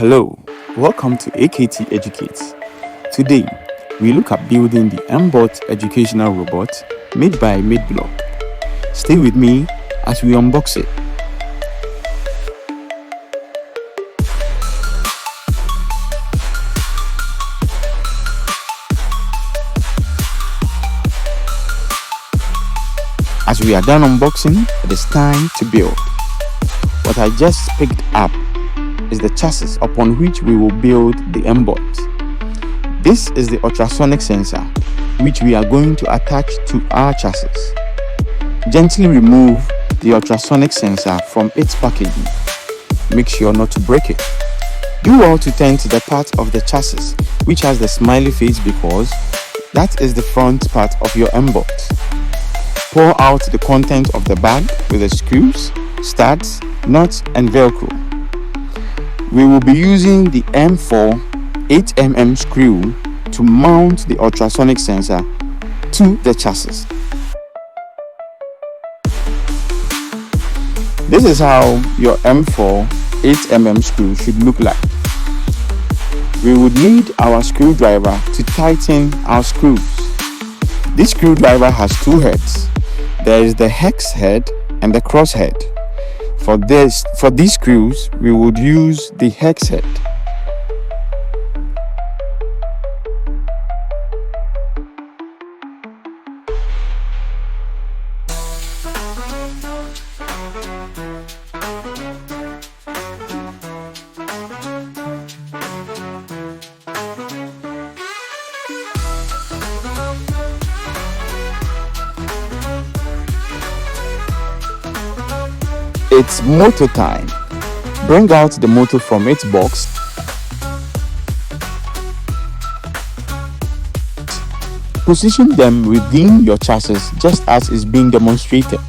Hello, welcome to AKT Educates. Today, we look at building the mBOT educational robot made by Makeblock. Stay with me as we unbox it. As we are done unboxing, it is time to build. What I just picked up is the chassis upon which we will build the mBOT. This is the ultrasonic sensor which we are going to attach to our chassis. Gently remove the ultrasonic sensor from its packaging. Make sure not to break it. Do well to turn to the part of the chassis which has the smiley face because that is the front part of your mBOT. Pour out the content of the bag with the screws, studs, nuts and velcro. We will be using the M4 8mm screw to mount the ultrasonic sensor to the chassis. This is how your M4 8mm screw should look like. We would need our screwdriver to tighten our screws. This screwdriver has two heads. There is the hex head and the cross head. For these screws, we would use the hex head. It's motor time. Bring out the motor from its box. Position them within your chassis just as is being demonstrated.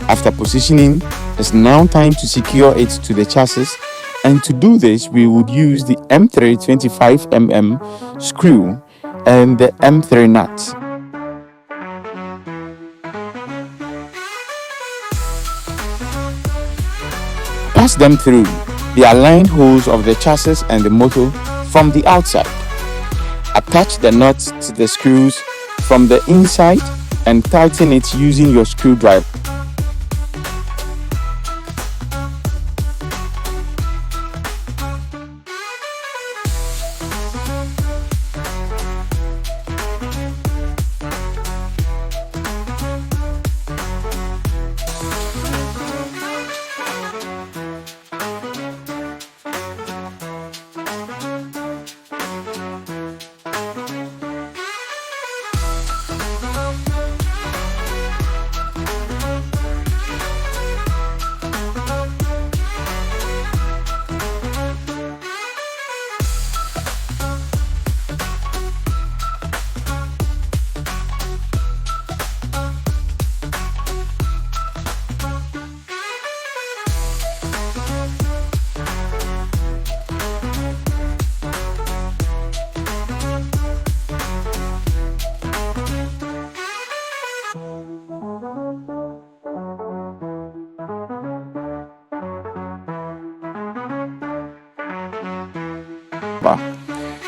After positioning, it's now time to secure it to the chassis, and to do this we would use the M3 25mm screw and the M3 nut. Pass them through the aligned holes of the chassis and the motor from the outside. Attach the nuts to the screws from the inside and tighten it using your screwdriver.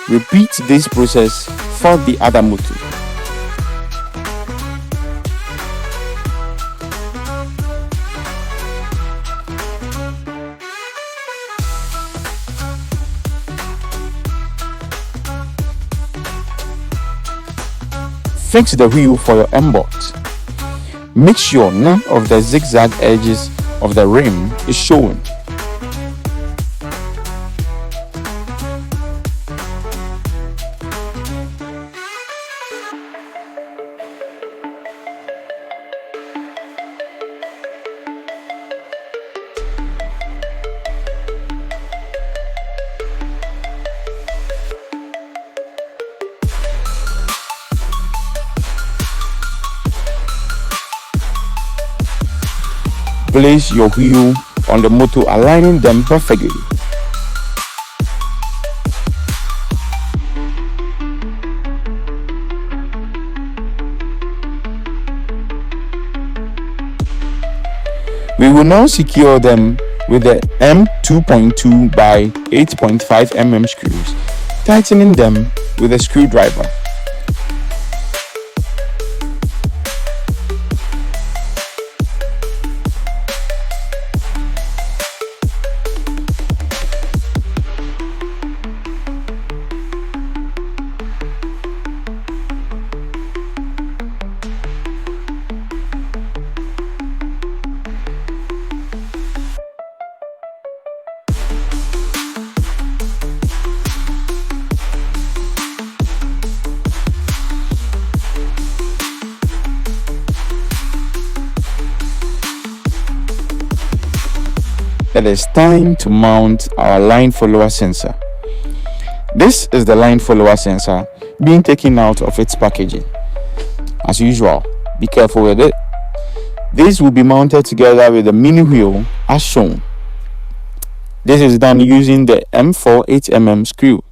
Repeat this process for the other motor. Fix the wheel for your mBOT. Make sure none of the zigzag edges of the rim is showing. Place your wheel on the motor, aligning them perfectly. will now secure them with the M2.2 by 8.5 mm screws, tightening them with a screwdriver. It is time to mount our line follower sensor. This is the line follower sensor being taken out of its packaging. As usual, be careful with it. This will be mounted together with the mini wheel as shown. This is done using the M4 8mm screw.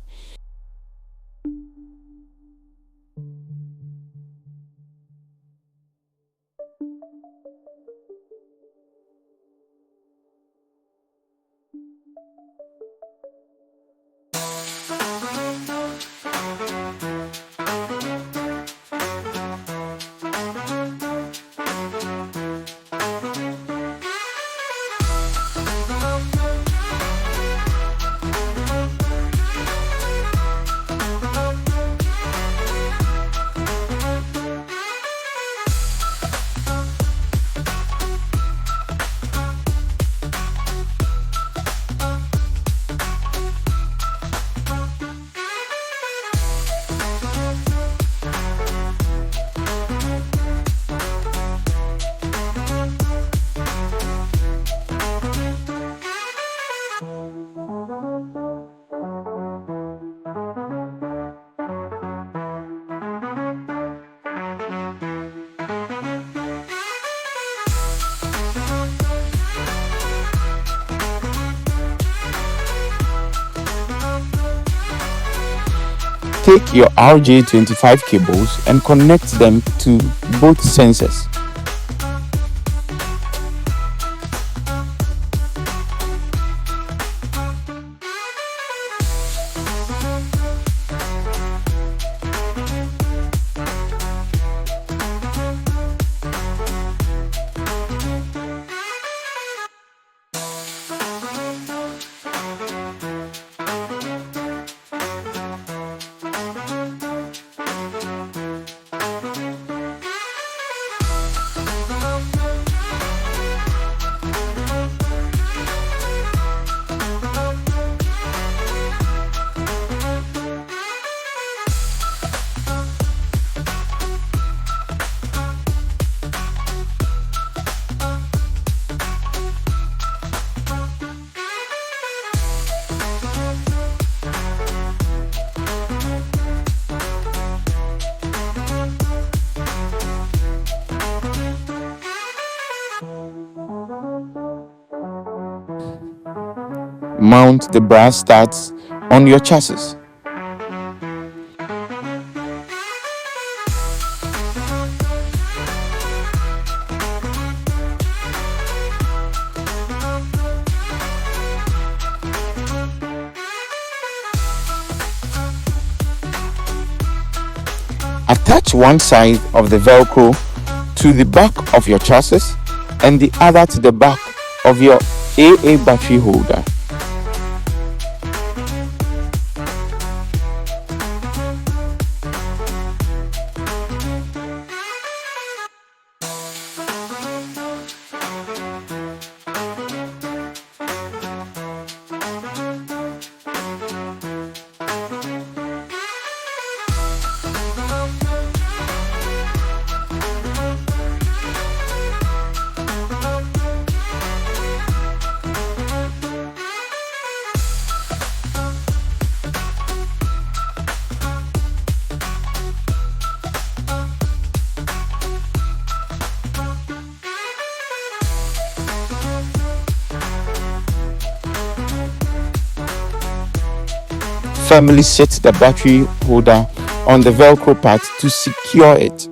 Take your RJ25 cables and connect them to both sensors. Mount the brass studs on your chassis. Attach one side of the Velcro to the back of your chassis and the other to the back of your AA battery holder. Firmly set the battery holder on the Velcro part to secure it.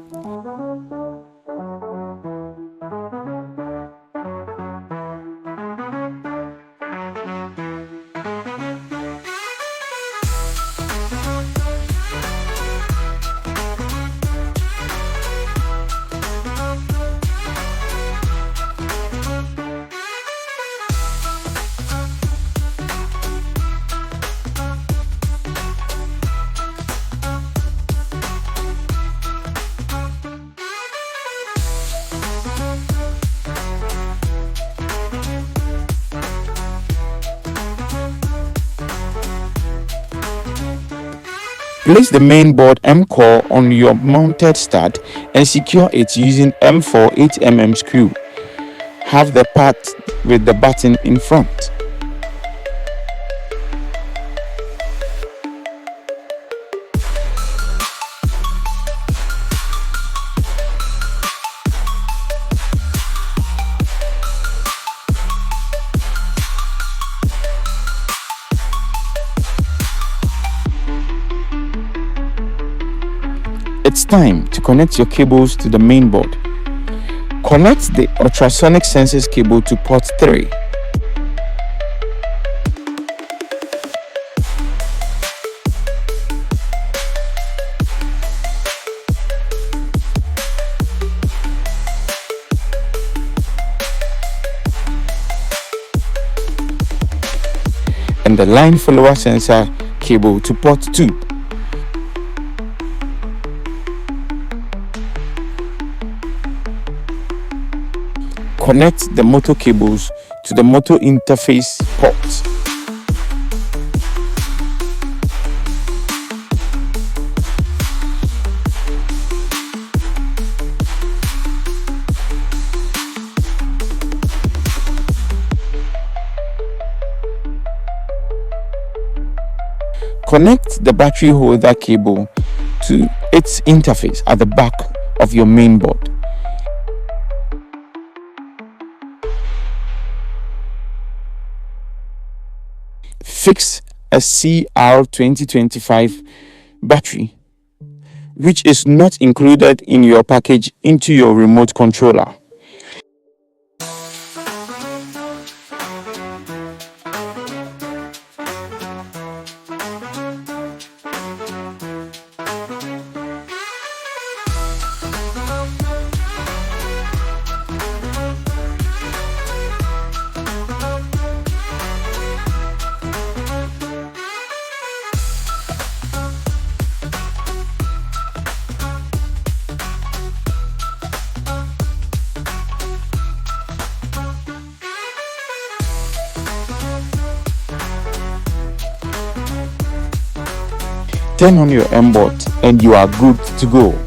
Place the main board M core on your mounted stud and secure it using M4 8mm screw. Have the part with the button in front. It's time to connect your cables to the main board. Connect the ultrasonic sensors cable to port 3. And the line follower sensor cable to port 2. Connect the motor cables to the motor interface port. Connect the battery holder cable to its interface at the back of your main board. Fix a CR2025 battery, which is not included in your package, into your remote controller. Turn on your mBOT and you are good to go.